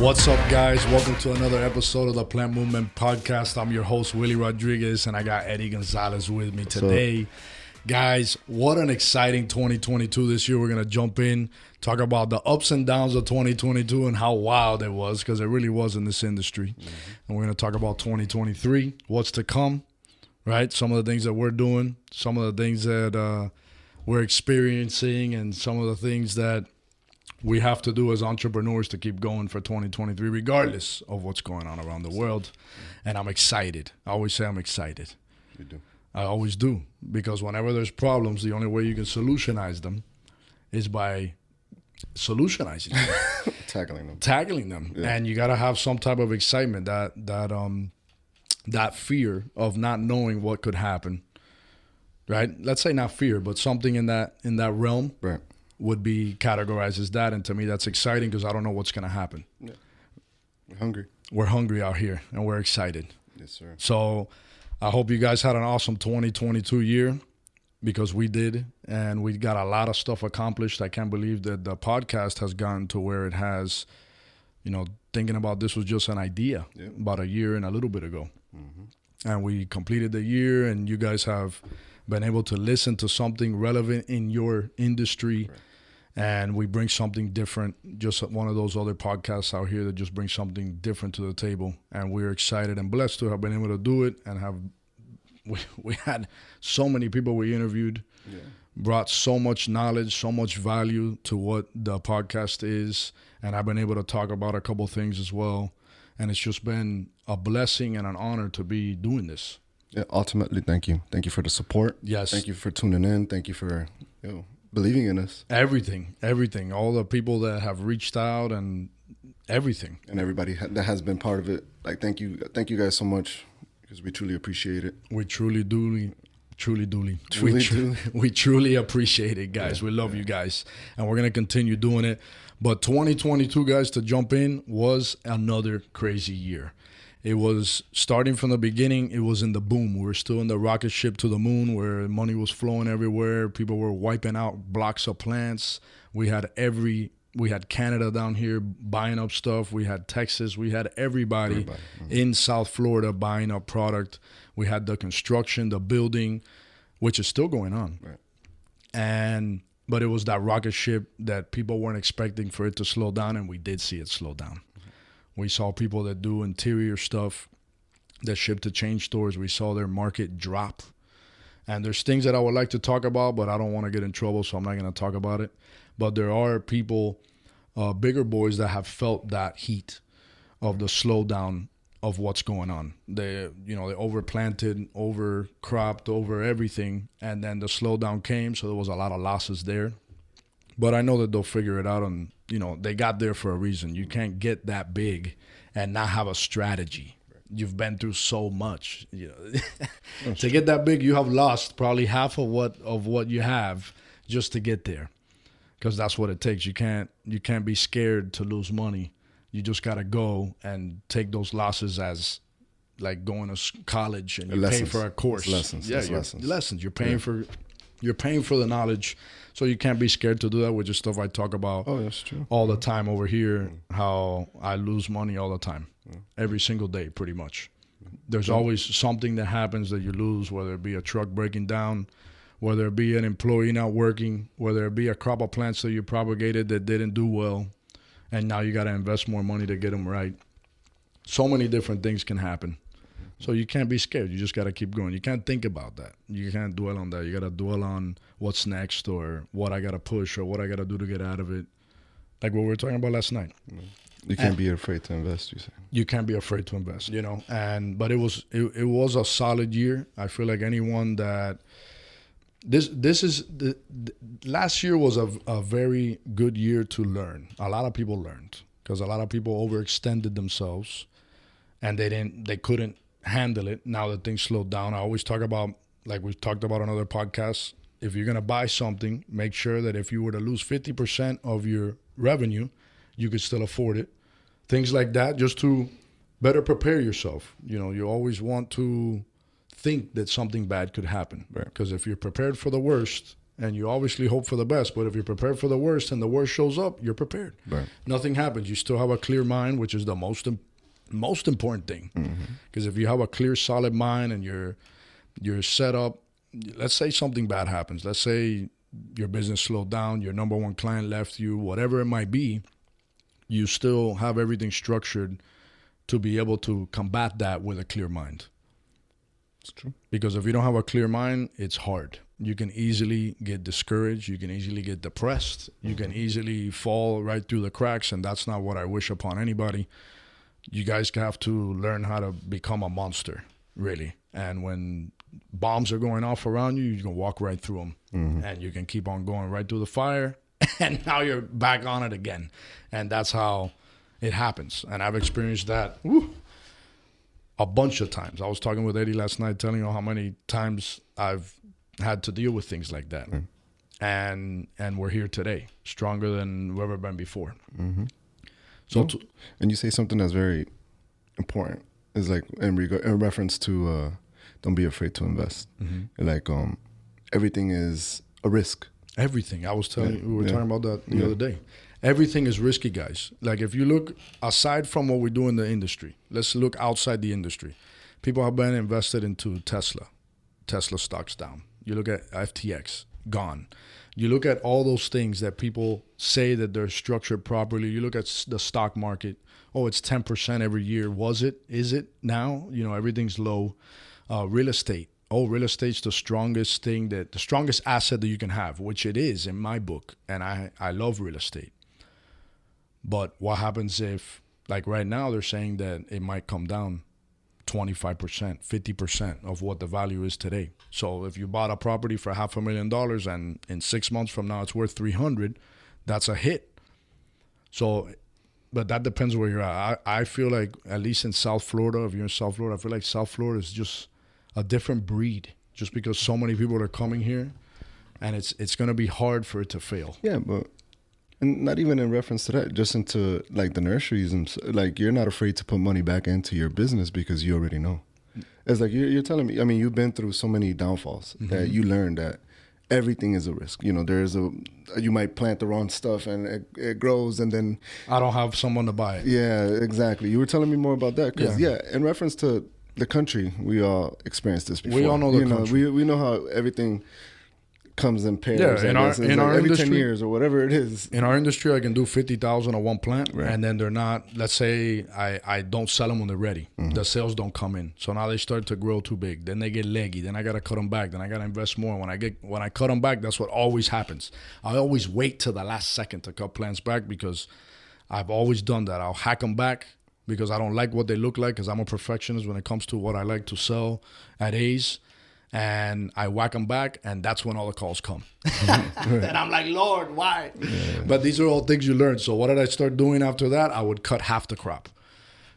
What's up, guys? Welcome to another episode of the Plant Movement Podcast. I'm your host, Willie Rodriguez, and I got Eddie Gonzalez with me today. Guys, what an exciting 2022 this year. We're going to jump in, talk about the ups and downs of 2022 and how wild it was, because it really was in this industry. And we're going to talk about 2023, what's to come, right? Some of the things that we're doing, some of the things that we're experiencing, and some of the things that we have to do as entrepreneurs to keep going for 2023, regardless of what's going on around the world. And I'm excited. I always say I'm excited. You do. I always do. Because whenever there's problems, the only way you can solutionize them is by solutionizing them. Tackling them. Yeah. And you got to have some type of excitement, that fear of not knowing what could happen. Right? Let's say not fear, but something in that realm. Right. Would be categorized as that, and to me that's exciting because I don't know what's going to happen. Yeah. We're hungry. We're hungry out here, and we're excited. Yes, sir. So I hope you guys had an awesome 2022 year, because we did, and we got a lot of stuff accomplished. I can't believe that the podcast has gotten to where it has. Thinking about this was just an idea about a year and a little bit ago. Mm-hmm. And we completed the year, and you guys have been able to listen to something relevant in your industry. Right. And we bring something different, just one of those other podcasts out here that just brings something different to the table. And we're excited and blessed to have been able to do it, and we had so many people we interviewed, brought so much knowledge, so much value to what the podcast is. And I've been able to talk about a couple things as well. And it's just been a blessing and an honor to be doing this. Yeah, ultimately, thank you. Thank you for the support. Yes. Thank you for tuning in. Thank you for believing in us. Everything. All the people that have reached out and everything. And everybody that has been part of it. Thank you guys so much, because we truly appreciate it. We truly appreciate it, guys. We love you guys, and we're going to continue doing it. But 2022, guys, to jump in, was another crazy year. It was starting from the beginning. It was in the boom. We were still in the rocket ship to the moon, where money was flowing everywhere. People were wiping out blocks of plants. We had Canada down here buying up stuff. We had Texas. We had everybody. In South Florida buying up product. We had the construction, the building, which is still going on. Right. But it was that rocket ship that people weren't expecting for it to slow down, and we did see it slow down. We saw people that do interior stuff, that ship to chain stores. We saw their market drop. And there's things that I would like to talk about, but I don't want to get in trouble, so I'm not going to talk about it. But there are people, bigger boys, that have felt that heat of the slowdown of what's going on. They overplanted, overcropped, over everything, and then the slowdown came, so there was a lot of losses there. But I know that they'll figure it out, and they got there for a reason. You can't get that big and not have a strategy. You've been through so much. To get that big, you have lost probably half of what you have just to get there, because that's what it takes. You can't be scared to lose money. You just gotta go and take those losses as like going to college and you're paying for a course. Lessons. Lessons. You're paying for the knowledge. So you can't be scared to do that, which is stuff I talk about that's true. All the time over here, how I lose money all the time, every single day pretty much. There's always something that happens that you lose, whether it be a truck breaking down, whether it be an employee not working, whether it be a crop of plants that you propagated that didn't do well, and now you got to invest more money to get them right. So many different things can happen. So you can't be scared. You just got to keep going. You can't think about that. You can't dwell on that. You got to dwell on what's next, or what I got to push, or what I got to do to get out of it. Like what we were talking about last night. You can't be afraid to invest, you say. You can't be afraid to invest, But it was a solid year. I feel like anyone that last year was a very good year to learn. A lot of people learned, because a lot of people overextended themselves, and they couldn't handle it. Now that things slowed down, I always talk about, like we've talked about on other podcasts, if you're going to buy something, make sure that if you were to lose 50% of your revenue, you could still afford it. Things like that, just to better prepare yourself. You always want to think that something bad could happen, because if you're prepared for the worst and you obviously hope for the best. But if you're prepared for the worst and the worst shows up, you're prepared. Right. Nothing happens. You still have a clear mind, which is the most important thing. Because if you have a clear, solid mind and you're set up, let's say something bad happens. Let's say your business slowed down, your number one client left you, whatever it might be, you still have everything structured to be able to combat that with a clear mind. It's true. Because if you don't have a clear mind, it's hard. You can easily get discouraged. You can easily get depressed. You can easily fall right through the cracks, and that's not what I wish upon anybody. You guys have to learn how to become a monster, really. And when bombs are going off around you, you can walk right through them, and you can keep on going right through the fire, and now you're back on it again. And that's how it happens. And I've experienced that a bunch of times. I was talking with Eddie last night, telling you how many times I've had to deal with things like that. And we're here today, stronger than we've ever been before. So, and you say something that's very important. It's like in reference to don't be afraid to invest. Like everything is a risk. Everything. I was telling you, we were talking about that the other day. Everything is risky, guys. Like if you look aside from what we do in the industry, let's look outside the industry. People have been invested into Tesla. Tesla stock's down. You look at FTX, gone. You look at all those things that people say that they're structured properly. You look at the stock market. Oh, it's 10% every year. Was it? Is it now? You know, everything's low. Real estate. Oh, real estate's the strongest thing, the strongest asset that you can have, which it is in my book. And I love real estate. But what happens if, like right now, they're saying that it might come down 25%, 50% of what the value is today. So if you bought a property for $500,000 and in 6 months from now it's worth $300,000, that's a hit. So, but that depends where you're at. I feel like, at least in South Florida, if you're in South Florida, I feel like South Florida is just a different breed, just because so many people are coming here, and it's going to be hard for it to fail. Yeah, but and not even in reference to that, just into like the nurseries, and like you're not afraid to put money back into your business because you already know. It's like you're telling me. I mean, you've been through so many downfalls that you learned that everything is a risk. You know, you might plant the wrong stuff and it grows, and then I don't have someone to buy it. Yeah, exactly. You were telling me more about that because in reference to the country, we all experienced this before. We all know the country. We know how everything comes in pairs. Yeah, in our every industry, 10 years or whatever it is. In our industry, I can do 50,000 on one plant, Right. and then they're not. Let's say I don't sell them when they're ready. The sales don't come in, so now they start to grow too big. Then they get leggy. Then I gotta cut them back. Then I gotta invest more. When I cut them back, that's what always happens. I always wait till the last second to cut plants back because I've always done that. I'll hack them back because I don't like what they look like, because I'm a perfectionist when it comes to what I like to sell at A's. And I whack them back, and that's when all the calls come. And I'm like, Lord, why? Yeah. But these are all things you learn. So what did I start doing after that? I would cut half the crop.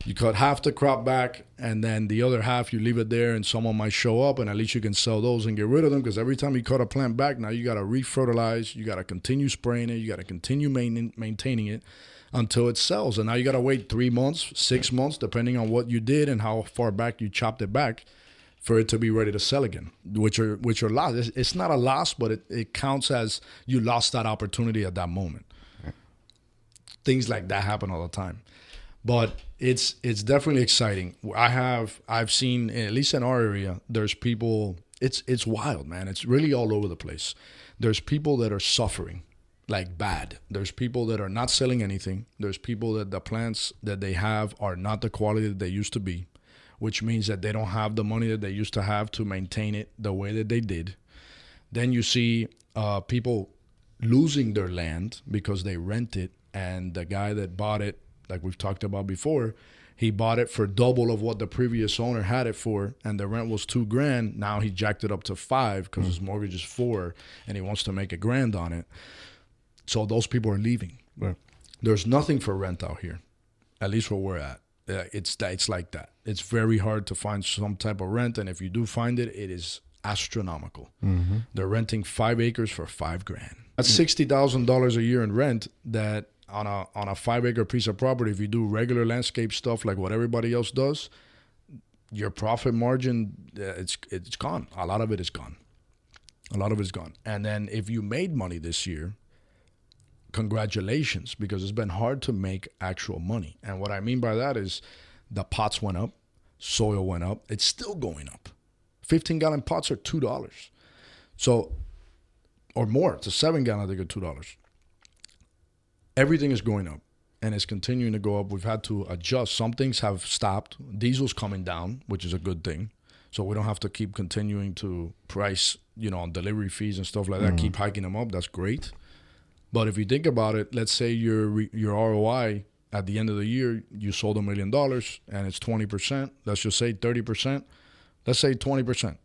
You cut half the crop back, and then the other half you leave it there, and someone might show up, and at least you can sell those and get rid of them, because every time you cut a plant back, now you got to re-fertilize, you got to continue spraying it, you got to continue maintaining it until it sells. And now you got to wait 3 months, 6 months, depending on what you did and how far back you chopped it back, for it to be ready to sell again, which are loss. It's not a loss, but it counts as you lost that opportunity at that moment. Right. Things like that happen all the time, but it's definitely exciting. I've seen, at least in our area, there's people. It's wild, man. It's really all over the place. There's people that are suffering like bad. There's people that are not selling anything. There's people that the plants that they have are not the quality that they used to be, which means that they don't have the money that they used to have to maintain it the way that they did. Then you see people losing their land because they rent it, and the guy that bought it, like we've talked about before, he bought it for double of what the previous owner had it for, and the rent was $2,000. Now he jacked it up to $5,000 because his mortgage is $4,000, and he wants to make $1,000 on it. So those people are leaving. Right. There's nothing for rent out here, at least where we're at. It's like that. It's very hard to find some type of rent, and if you do find it, it is astronomical. They're renting 5 acres for $5,000. That's $60,000 a year in rent. That on a 5 acre piece of property, if you do regular landscape stuff like what everybody else does, your profit margin it's gone. A lot of it is gone. A lot of it's gone. And then if you made money this year, congratulations, because it's been hard to make actual money. And what I mean by that is the pots went up, soil went up. It's still going up. 15-gallon pots are $2. So, or more. It's a 7-gallon, I think, are $2. Everything is going up, and it's continuing to go up. We've had to adjust. Some things have stopped. Diesel's coming down, which is a good thing. So we don't have to keep continuing to price, on delivery fees and stuff like that, keep hiking them up. That's great. But if you think about it, let's say your ROI at the end of the year, you sold $1 million and it's 20%. Let's just say 30%. Let's say 20%.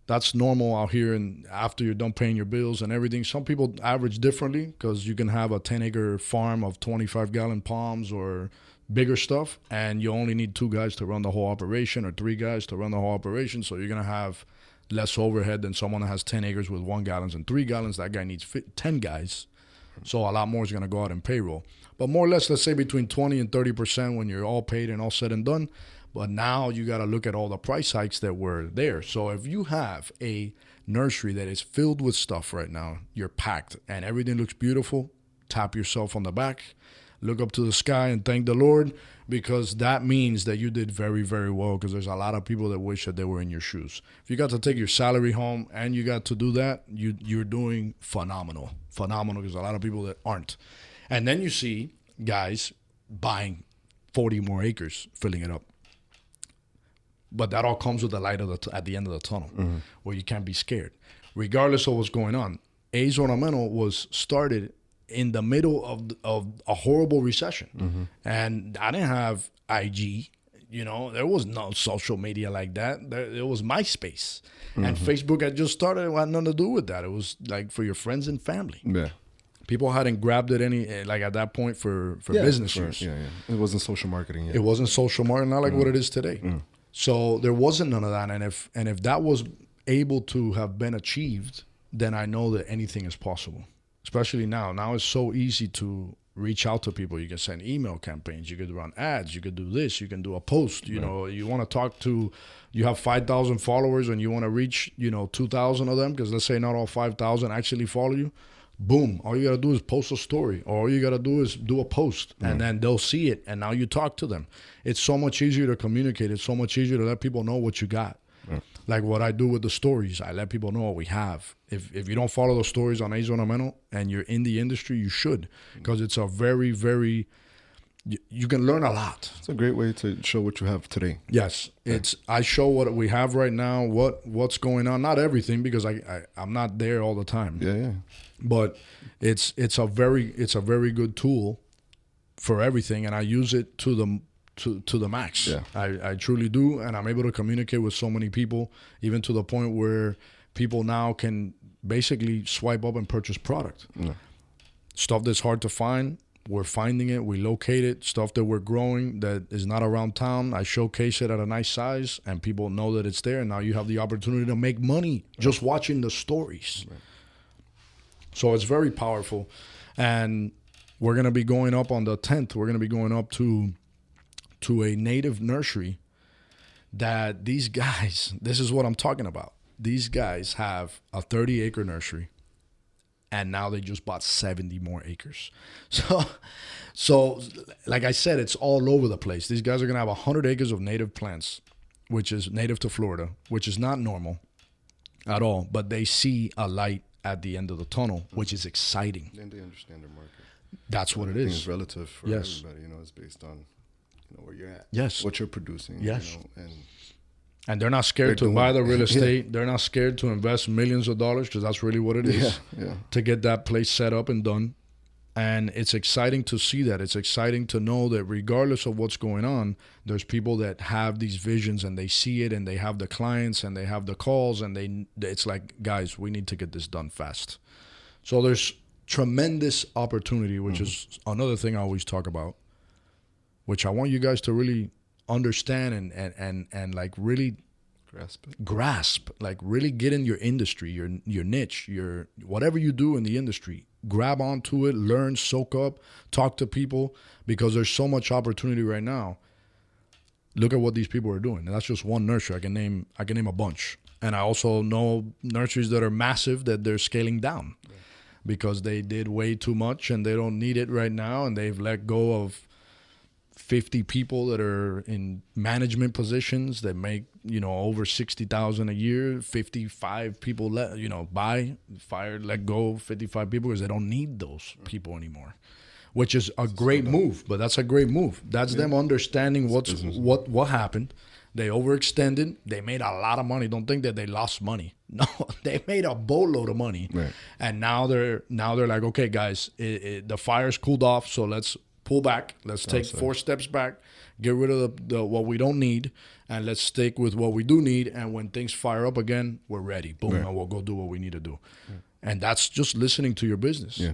That's normal out here, and after you're done paying your bills and everything. Some people average differently because you can have a 10-acre farm of 25-gallon palms or bigger stuff, and you only need 2 guys to run the whole operation or 3 guys to run the whole operation. So you're going to have less overhead than someone that has 10 acres with 1 gallon and 3 gallons. That guy needs 10 guys. So a lot more is going to go out in payroll. But more or less, let's say between 20 and 30% when you're all paid and all said and done. But now you got to look at all the price hikes that were there. So if you have a nursery that is filled with stuff right now, you're packed and everything looks beautiful, tap yourself on the back, look up to the sky and thank the Lord, because that means that you did very, very well, because there's a lot of people that wish that they were in your shoes. If you got to take your salary home and you got to do that, you're doing phenomenal. Phenomenal, because a lot of people that aren't. And then you see guys buying 40 more acres, filling it up. But that all comes with the light at the end of the tunnel, where you can't be scared. Regardless of what's going on, A's Ornamental was started in the middle of a horrible recession. And I didn't have IG. There was no social media like that. It was MySpace. And Facebook had just started. It had nothing to do with that. It was like for your friends and family. Yeah. People hadn't grabbed it at that point for business use. Yeah. It wasn't social marketing yet. It wasn't social marketing, not like what it is today. So there wasn't none of that. And if that was able to have been achieved, then I know that anything is possible. Especially now. Now it's so easy to reach out to people. You can send email campaigns. You could run ads. You could do this. You can do a post. You want to talk to, you have 5,000 followers and you want to reach, 2,000 of them, because let's say not all 5,000 actually follow you. Boom. All you got to do is post a story. Or all you got to do is do a post. And then they'll see it. And now you talk to them. It's so much easier to communicate. It's so much easier to let people know what you got. Like what I do with the stories. I let people know what we have. If you don't follow the stories on A's Ornamental and you're in the industry, you should. Because it's a very, very... You can learn a lot. It's a great way to show what you have today. Yes. I show what we have right now, what's going on. Not everything, because I'm not there all the time. Yeah. But it's a very good tool for everything, and I use it to the max. Yeah. I truly do, and I'm able to communicate with so many people, even to the point where people now can basically swipe up and purchase product. Yeah. Stuff that's hard to find, we're finding it, we locate it. Stuff that we're growing that is not around town, I showcase it at a nice size, and people know that it's there, and now you have the opportunity to make money just watching the stories. Right. So it's very powerful. And we're going to be going up on the 10th. We're going to be going up to a native nursery that these guys, this is what I'm talking about. These guys have a 30-acre nursery, and now they just bought 70 more acres. So like I said, it's all over the place. These guys are going to have 100 acres of native plants, which is native to Florida, which is not normal at all. But they see a light at the end of the tunnel, which is exciting. And they understand their market. That's what it is. It's relative for everybody. It's based on where you're at. Yes. What you're producing. Yes. And they're not scared to buy the real estate. Yeah. They're not scared to invest millions of dollars, because that's really what it is. Yeah. To get that place set up and done. And it's exciting to see that. It's exciting to know that regardless of what's going on, there's people that have these visions and they see it, and they have the clients and they have the calls, and it's like, guys, we need to get this done fast. So there's tremendous opportunity, which is another thing I always talk about, which I want you guys to really understand and like really grasp, like really get in your industry, your niche, your whatever you do in the industry. Grab onto it, learn, soak up, talk to people, because there's so much opportunity right now. Look at what these people are doing. And that's just one nursery. I can name a bunch. And I also know nurseries that are massive that they're scaling down because they did way too much and they don't need it right now, and they've let go of 50 people that are in management positions that make, over 60,000 a year. 55 people fired, let go 55 people because they don't need those people anymore, which is a great move. But that's a great move. That's them understanding what happened. They overextended. They made a lot of money. Don't think that they lost money. No, they made a boatload of money. Right. And now they're like, okay, guys, the fire's cooled off, so let's pull back. Let's take 4 steps back, get rid of the what we don't need, and let's stick with what we do need. And when things fire up again, we're ready. Boom, and we'll go do what we need to do. And that's just listening to your business. Yeah.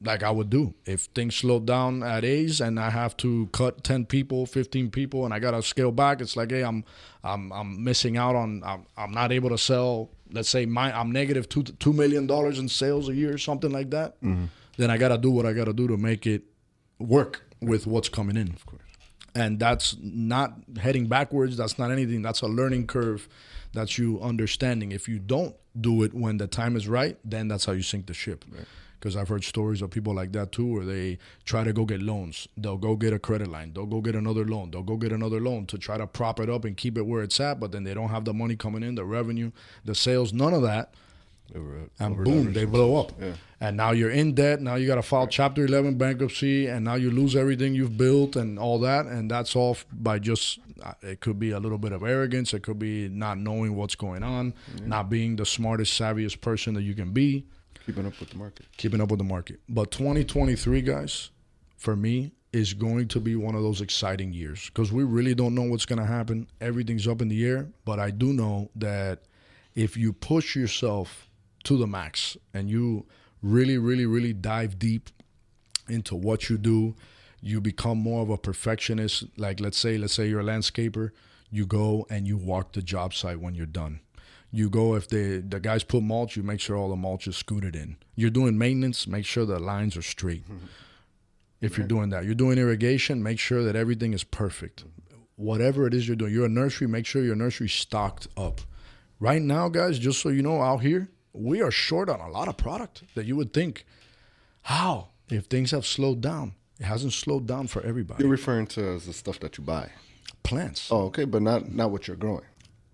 Like I would do. If things slow down at A's and I have to cut 10 people, 15 people, and I got to scale back, it's like, hey, I'm missing out on, I'm not able to sell, let's say I'm negative $2 million in sales a year, something like that. Then I got to do what I got to do to make it work with what's coming in. Of course. And that's not heading backwards. That's not anything. That's a learning curve. That's you understanding. If you don't do it when the time is right, then that's how you sink the ship. Right. Because I've heard stories of people like that too, where they try to go get loans. They'll go get a credit line. They'll go get another loan. They'll go get another loan to try to prop it up and keep it where it's at, but then they don't have the money coming in, the revenue, the sales, none of that. And boom, they blow up. Yeah. And now you're in debt. Now you got to file Chapter 11 bankruptcy, and now you lose everything you've built and all that. And that's all by just, it could be a little bit of arrogance. It could be not knowing what's going on, not being the smartest, savviest person that you can be. Keeping up with the market. Keeping up with the market. But 2023, guys, for me, is going to be one of those exciting years because we really don't know what's going to happen. Everything's up in the air. But I do know that if you push yourself to the max and you really, really, really dive deep into what you do, you become more of a perfectionist. Like let's say you're a landscaper, you go and you walk the job site when you're done. You go, if the guys put mulch, you make sure all the mulch is scooted in. You're doing maintenance, make sure the lines are straight. If you're doing that. You're doing irrigation, make sure that everything is perfect. Whatever it is you're doing. You're a nursery, make sure your nursery's stocked up. Right now, guys, just so you know, out here, we are short on a lot of product that you would think, how? If things have slowed down. It hasn't slowed down for everybody. You're referring to as the stuff that you buy. Plants. Oh, okay, but not what you're growing.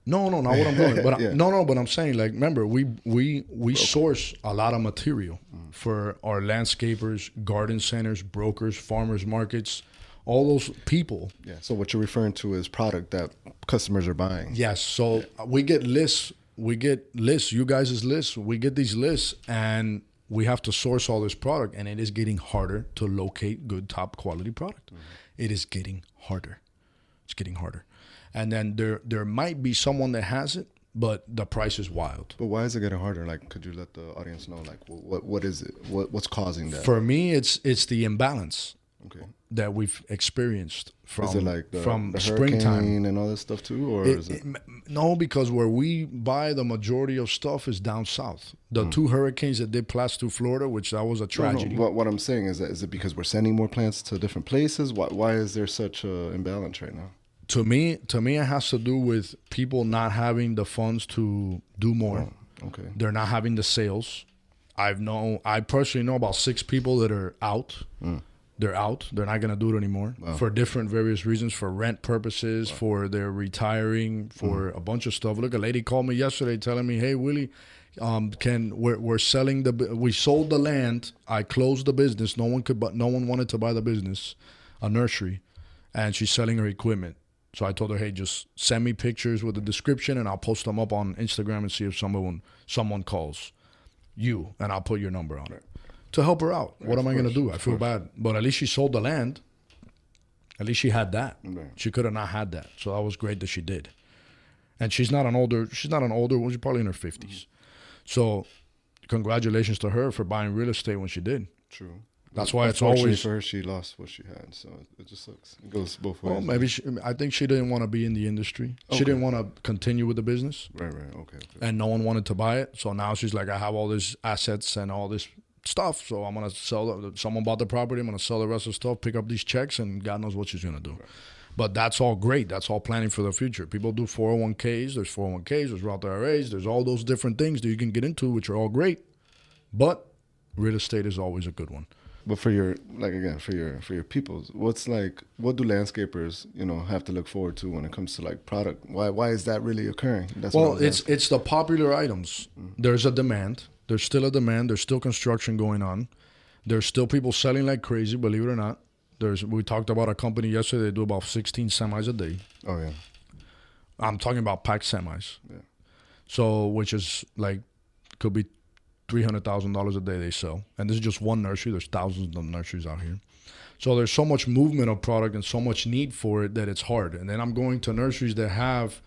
No, not what I'm doing. But but I'm saying, like, remember, we source a lot of material for our landscapers, garden centers, brokers, farmers markets, all those people. Yeah. So what you're referring to is product that customers are buying. Yes. So we get lists. You guys' lists. We get these lists, and we have to source all this product, and it is getting harder to locate good, top quality product. It is getting harder. It's getting harder. And then there might be someone that has it, but the price is wild. But why is it getting harder? Like, could you let the audience know, like, what is it? What's causing that? For me, it's the imbalance that we've experienced from, is it like from the springtime and all this stuff too, or is it? No, because where we buy the majority of stuff is down south. The 2 hurricanes that did pass through Florida, which that was a tragedy. No. What I'm saying is it because we're sending more plants to different places? Why is there such an imbalance right now? To me, it has to do with people not having the funds to do more. Oh, okay. They're not having the sales. I personally know about 6 people that are out. They're out. They're not going to do it anymore for different various reasons, for rent purposes, for they're retiring, for a bunch of stuff. Look, a lady called me yesterday telling me, hey, Willie, we're selling we sold the land. I closed the business. No one wanted to buy the business, a nursery, and she's selling her equipment. So I told her, hey, just send me pictures with the description, and I'll post them up on Instagram and see if someone calls you, and I'll put your number on it to help her out. What am I going to do? I feel bad. But at least she sold the land. At least she had that. Right. She could have not had that. So that was great that she did. And she's not an older, she's probably in her 50s. So congratulations to her for buying real estate when she did. True. That's why it's always for her. She lost what she had, so it just sucks. It goes both ways. Well, maybe I think she didn't want to be in the industry. Okay. She didn't want to continue with the business. Right. Okay. And no one wanted to buy it, so now she's like, I have all these assets and all this stuff, so I'm gonna sell. Someone bought the property. I'm gonna sell the rest of the stuff, pick up these checks, and God knows what she's gonna do. Right. But that's all great. That's all planning for the future. People do 401ks. There's 401ks. There's Roth IRAs. There's all those different things that you can get into, which are all great. But real estate is always a good one. But for your for your peoples, what do landscapers have to look forward to when it comes to like product? Why is that really occurring? It's the popular items. There's a demand. There's still a demand. There's still construction going on. There's still people selling like crazy, believe it or not. We talked about a company yesterday. They do about 16 semis a day. Oh yeah. I'm talking about packed semis. Yeah. So which is like could be $300,000 a day they sell. And this is just one nursery. There's thousands of nurseries out here. So there's so much movement of product and so much need for it that it's hard. And then I'm going to nurseries that have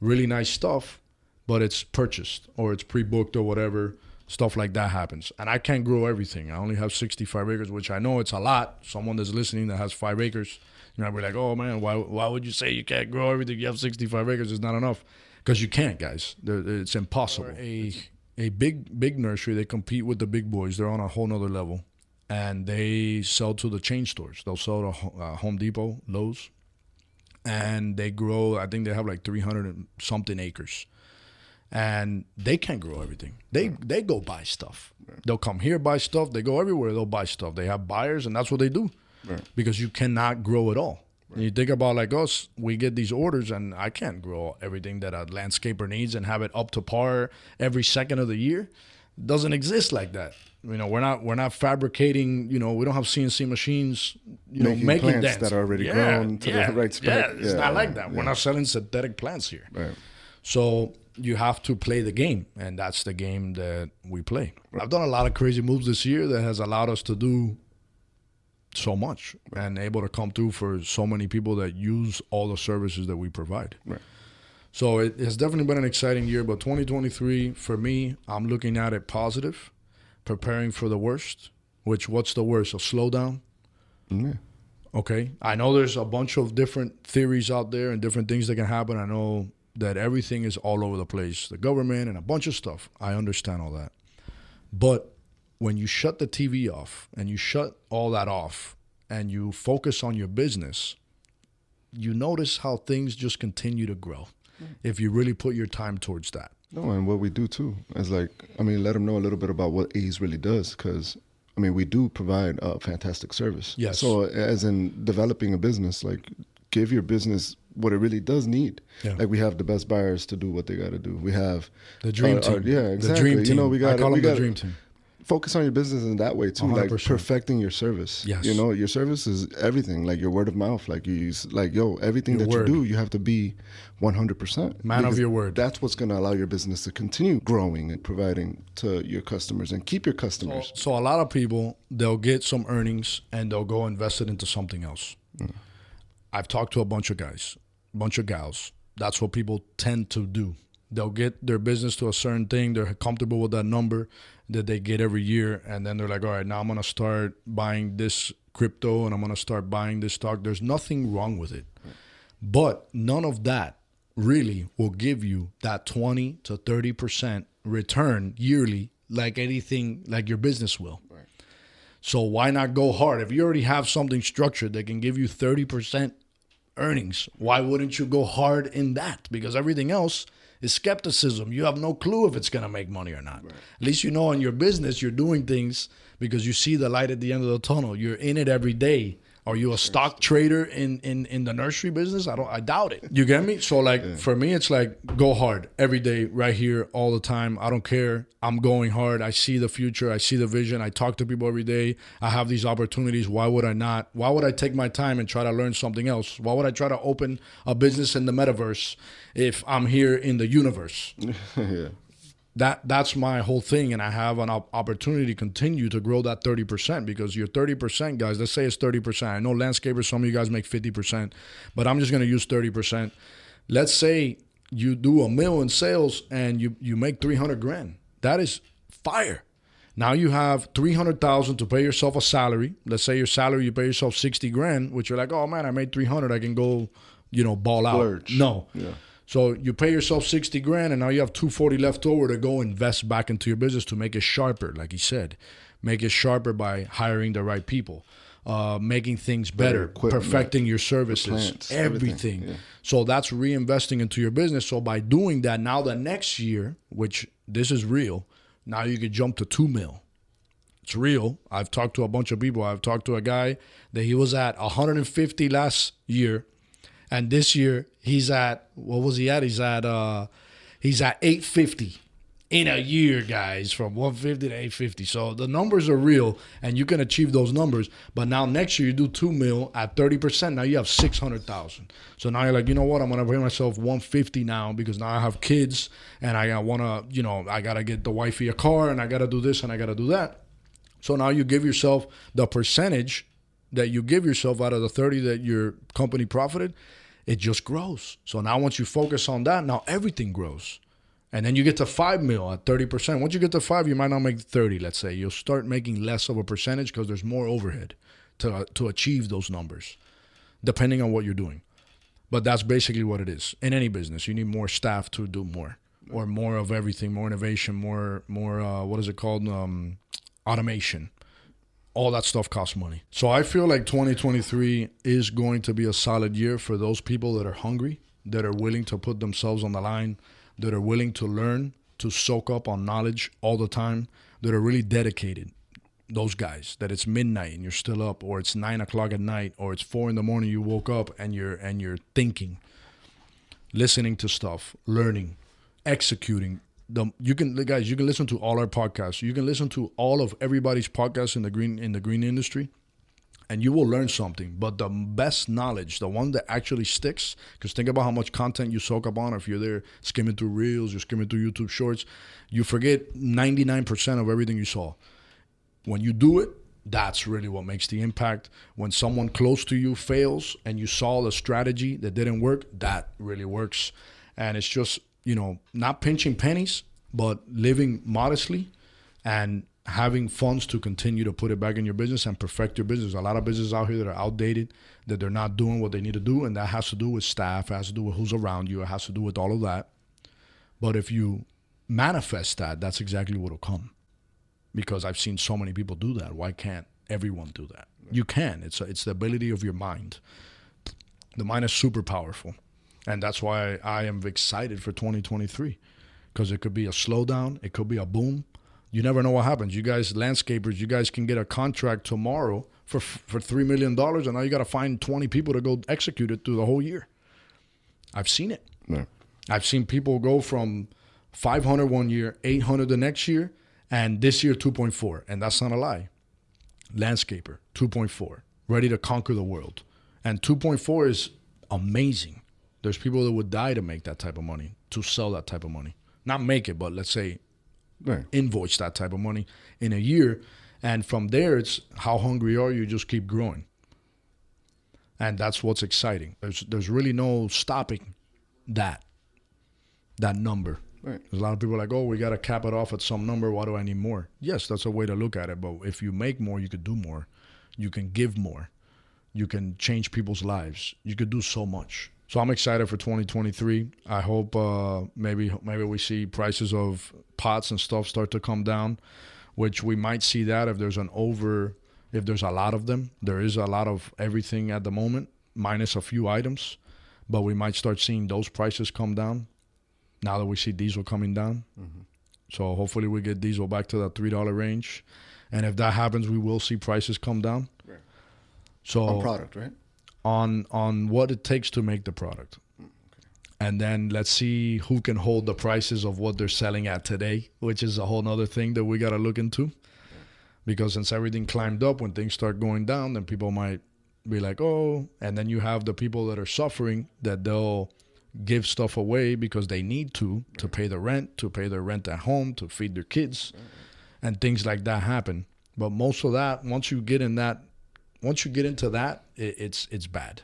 really nice stuff, but it's purchased or it's pre-booked or whatever. Stuff like that happens. And I can't grow everything. I only have 65 acres, which I know it's a lot. Someone that's listening that has 5 acres, I'll be like, oh, man, why would you say you can't grow everything? You have 65 acres. It's not enough. Because you can't, guys. It's impossible. A big nursery, they compete with the big boys. They're on a whole nother level. And they sell to the chain stores. They'll sell to Home Depot, Lowe's. And they grow, I think they have like 300 and something acres. And they can't grow everything. They go buy stuff. Right. They'll come here, buy stuff. They go everywhere. They'll buy stuff. They have buyers, and that's what they do. Right. Because you cannot grow it all. Right. And you think about like us, we get these orders, and I can't grow everything that a landscaper needs and have it up to par every second of the year. It doesn't exist like that. We're not fabricating. We don't have CNC machines. Making plants dents that are already grown to the right spec. Yeah, it's not like that. Yeah. We're not selling synthetic plants here. Right. So you have to play the game, and that's the game that we play. Right. I've done a lot of crazy moves this year that has allowed us to do so much and able to come through for so many people that use all the services that we provide. Right. So it has definitely been an exciting year, but 2023, for me, I'm looking at it positive, preparing for the worst, what's the worst? A slowdown? Mm-hmm. Okay. I know there's a bunch of different theories out there and different things that can happen. I know that everything is all over the place, the government and a bunch of stuff. I understand all that. But when you shut the TV off and you shut all that off and you focus on your business, you notice how things just continue to grow if you really put your time towards that. No, and what we do too is let them know a little bit about what A's really does, because we do provide a fantastic service. Yes. So as in developing a business, give your business what it really does need. Yeah. We have the best buyers to do what they got to do. We have the dream team. Yeah, exactly. The dream team. We got the dream team. Focus on your business in that way too, 100%. Perfecting your service. Yes. Your service is everything. Your word of mouth. Everything your that word. you do, you have to be 100%. Man of your word. That's what's going to allow your business to continue growing and providing to your customers and keep your customers. So a lot of people, they'll get some earnings and they'll go invest it into something else. I've talked to a bunch of guys, bunch of gals. That's what people tend to do. They'll get their business to a certain thing. They're comfortable with that number that they get every year. And then they're like, all right, now I'm going to start buying this crypto and I'm going to start buying this stock. There's nothing wrong with it. Right. But none of that really will give you that 20 to 30% return yearly like anything like your business will. Right. So why not go hard? If you already have something structured that can give you 30% earnings, why wouldn't you go hard in that? Because everything else is skepticism. You have no clue if it's going to make money or not. Right. At least in your business, you're doing things because you see the light at the end of the tunnel. You're in it every day. Are you a stock trader in the nursery business? I doubt it. You get me? So for me, it's go hard every day, right here, all the time. I don't care. I'm going hard. I see the future. I see the vision. I talk to people every day. I have these opportunities. Why would I not? Why would I take my time and try to learn something else? Why would I try to open a business in the metaverse if I'm here in the universe? Yeah. That's my whole thing, and I have an opportunity to continue to grow that 30%, because your 30%, guys, let's say it's 30%. I know landscapers, some of you guys make 50%, but I'm just going to use 30%. Let's say you do $1 million in sales and you make 300 grand. That is fire. Now you have 300,000 to pay yourself a salary. Let's say your salary, you pay yourself 60 grand, which you're like, oh man, I made 300. I can go, ball out. Splurge. No. Yeah. So you pay yourself 60 grand and now you have 240 left over to go invest back into your business to make it sharper, like he said. Make it sharper by hiring the right people. making things better, perfecting your services, plants, everything. Yeah. So that's reinvesting into your business. So by doing that, now the next year, which this is real, now you could jump to 2 mil. It's real. I've talked to a bunch of people. I've talked to a guy that he was at 150 last year, and this year he's at, what was he at? He's at 850 in a year, guys, from 150 to 850. So the numbers are real, and you can achieve those numbers. But now next year you do 2 mil at 30%. Now you have 600,000. So now you're like, you know what? I'm gonna pay myself 150 now because now I have kids, and I wanna, I gotta get the wifey a car, and I gotta do this, and I gotta do that. So now you give yourself the percentage that you give yourself out of the 30 that your company profited. It just grows. So now once you focus on that, now everything grows. And then you get to 5 mil at 30%. Once you get to 5, you might not make 30, let's say. You'll start making less of a percentage because there's more overhead to achieve those numbers, depending on what you're doing. But that's basically what it is. In any business, you need more staff to do more, or more of everything, more innovation, more what is it called? Automation. All that stuff costs money. So I feel like 2023 is going to be a solid year for those people that are hungry, that are willing to put themselves on the line, that are willing to learn, to soak up on knowledge all the time, that are really dedicated. Those guys, that it's midnight and you're still up, or it's 9 o'clock at night, or it's 4 a.m. you woke up and you're thinking, listening to stuff, learning, executing. You can listen to all our podcasts. You can listen to all of everybody's podcasts in the green industry, and you will learn something. But the best knowledge, the one that actually sticks, because think about how much content you soak up on. If you're there skimming through Reels, you're skimming through YouTube Shorts, you forget 99% of everything you saw. When you do it, that's really what makes the impact. When someone close to you fails and you saw the strategy that didn't work, that really works. And it's just, not pinching pennies, but living modestly and having funds to continue to put it back in your business and perfect your business. A lot of businesses out here that are outdated, that they're not doing what they need to do, and that has to do with staff, it has to do with who's around you, it has to do with all of that. But if you manifest that, that's exactly what will come. Because I've seen so many people do that. Why can't everyone do that? You can. It's the ability of your mind. The mind is super powerful. And that's why I am excited for 2023, because it could be a slowdown. It could be a boom. You never know what happens. You guys, landscapers, you guys can get a contract tomorrow for $3 million, and now you got to find 20 people to go execute it through the whole year. I've seen it. Yeah. I've seen people go from 500 one year, 800 the next year, and this year 2.4. And that's not a lie. Landscaper, 2.4, ready to conquer the world. And 2.4 is amazing. There's people that would die to make that type of money, to sell that type of money. Not make it, but let's say invoice that type of money in a year. And from there, it's how hungry are you? Just keep growing. And that's what's exciting. There's really no stopping that number. Right. There's a lot of people like, oh, we got to cap it off at some number. Why do I need more? Yes, that's a way to look at it. But if you make more, you could do more. You can give more. You can change people's lives. You could do so much. So I'm excited for 2023. I hope maybe we see prices of pots and stuff start to come down, which we might see that if there's a lot of them. There is a lot of everything at the moment, minus a few items, but we might start seeing those prices come down now that we see diesel coming down. Mm-hmm. So hopefully we get diesel back to that $3 range. And if that happens, we will see prices come down. Right. So on product, right? On what it takes to make the product. Okay. And then let's see who can hold the prices of what they're selling at today, which is a whole other thing that we got to look into. Yeah. Because since everything climbed up, when things start going down, then people might be like, oh, and then you have the people that are suffering, that they'll give stuff away because they need to pay the rent, to pay their rent at home, to feed their kids, and things like that happen. But most of that, once you get into that, it's bad.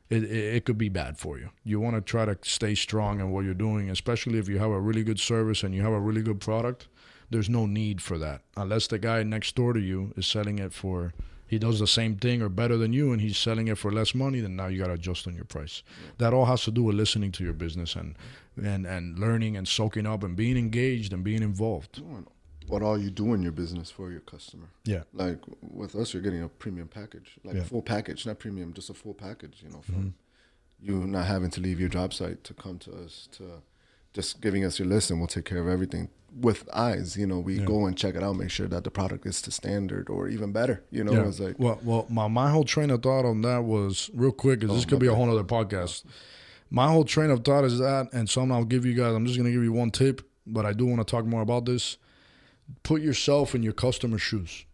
It could be bad for you. You want to try to stay strong in what you're doing, especially if you have a really good service and you have a really good product. There's no need for that. Unless the guy next door to you is selling it for, he does the same thing or better than you and he's selling it for less money, then now you got to adjust on your price. Yeah. That all has to do with listening to your business and learning and soaking up and being engaged and being involved. what all you do in your business for your customer. Yeah. Like with us, you're getting a premium package, like a full package, not premium, just a full package, you know, from you not having to leave your job site to come to us, to just giving us your list, and we'll take care of everything with eyes. You know, we go and check it out, make sure that the product is to standard or even better. You know, it's like, well, my whole train of thought on that was real quick, because this could be a whole other podcast. My whole train of thought is that, and some I'll give you guys, I'm just going to give you one tip, but I do want to talk more about this. Put yourself in your customer's shoes.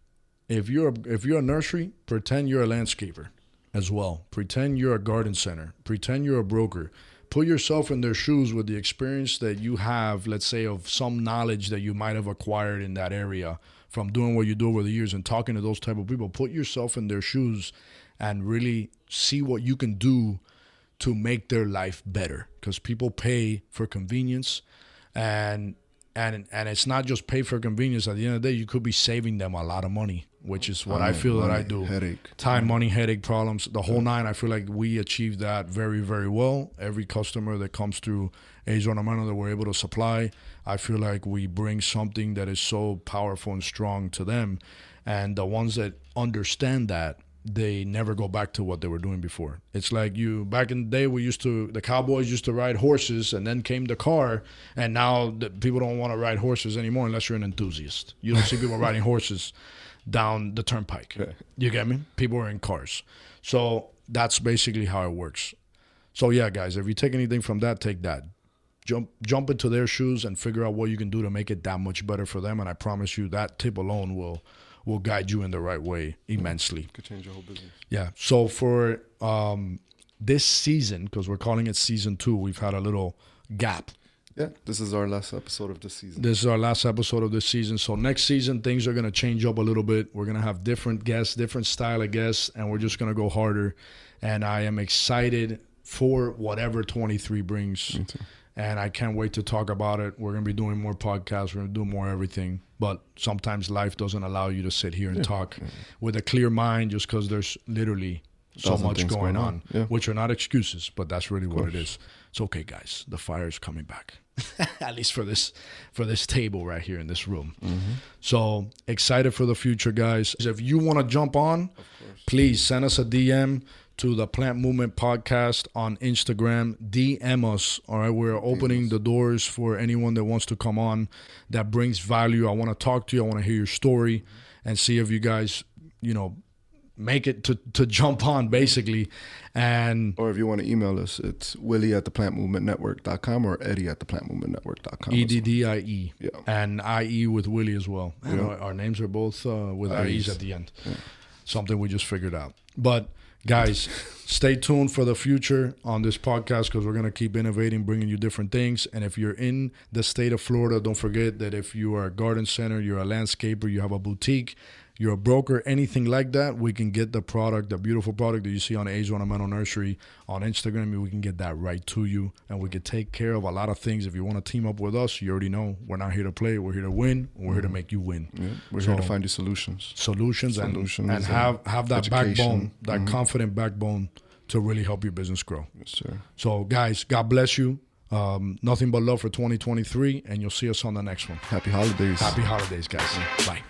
If you're a nursery, pretend you're a landscaper as well. Pretend you're a garden center. Pretend you're a broker. Put yourself in their shoes with the experience that you have, let's say, of some knowledge that you might have acquired in that area from doing what you do over the years and talking to those type of people. Put yourself in their shoes and really see what you can do to make their life better, because people pay for convenience, and it's not just pay for convenience. At the end of the day, you could be saving them a lot of money, which is what I feel that I do. Headache. Time, money, headache, problems, the whole nine. I feel like we achieve that very, very well. Every customer that comes through Age Ornamental that we're able to supply, I feel like we bring something that is so powerful and strong to them. And the ones that understand that, they never go back to what they were doing before. It's like back in the day, the cowboys used to ride horses, and then came the car, and now people don't want to ride horses anymore unless you're an enthusiast. You don't see people riding horses down the turnpike. Okay. You get me? People are in cars. So that's basically how it works. So yeah, guys, if you take anything from that, take that. Jump into their shoes and figure out what you can do to make it that much better for them. And I promise you that tip alone will guide you in the right way immensely. Could change your whole business. Yeah. So for this season, because we're calling it season 2, we've had a little gap. Yeah, this is our last episode of this season. This is our last episode of this season. So next season, things are going to change up a little bit. We're going to have different guests, different style of guests, and we're just going to go harder. And I am excited for whatever 23 brings. Me too. And I can't wait to talk about it. We're going to be doing more podcasts. We're going to do more everything. But sometimes life doesn't allow you to sit here and talk with a clear mind, just because there's literally so much going on, which are not excuses, but that's really what it is. It's okay, guys. The fire is coming back, at least for this table right here in this room. So excited for the future, guys. If you want to jump on, please send us a DM to the Plant Movement Podcast on Instagram. DM us. All right, we're opening the doors for anyone that wants to come on that brings value. I want to talk to you. I want to hear your story and see if you guys, make it to jump on, basically. Or if you want to email us, it's willie@theplantmovementnetwork.com or eddie@theplantmovementnetwork.com. EDDIE. Yeah. And IE with Willie as well. Our names are both with IEs at the end. Yeah. Something we just figured out. But guys, stay tuned for the future on this podcast, because we're going to keep innovating, bringing you different things. And if you're in the state of Florida, don't forget that if you are a garden center, you're a landscaper, you have a boutique, you're a broker, anything like that, we can get the product, the beautiful product that you see on Age Ornamental Nursery on Instagram. We can get that right to you, and we can take care of a lot of things. If you want to team up with us, you already know we're not here to play. We're here to win. We're here to make you win. Yeah. We're here to find you solutions. And have that backbone, that confident backbone to really help your business grow. Yes, sir. So, guys, God bless you. Nothing but love for 2023, and you'll see us on the next one. Happy holidays. Happy holidays, guys. Bye.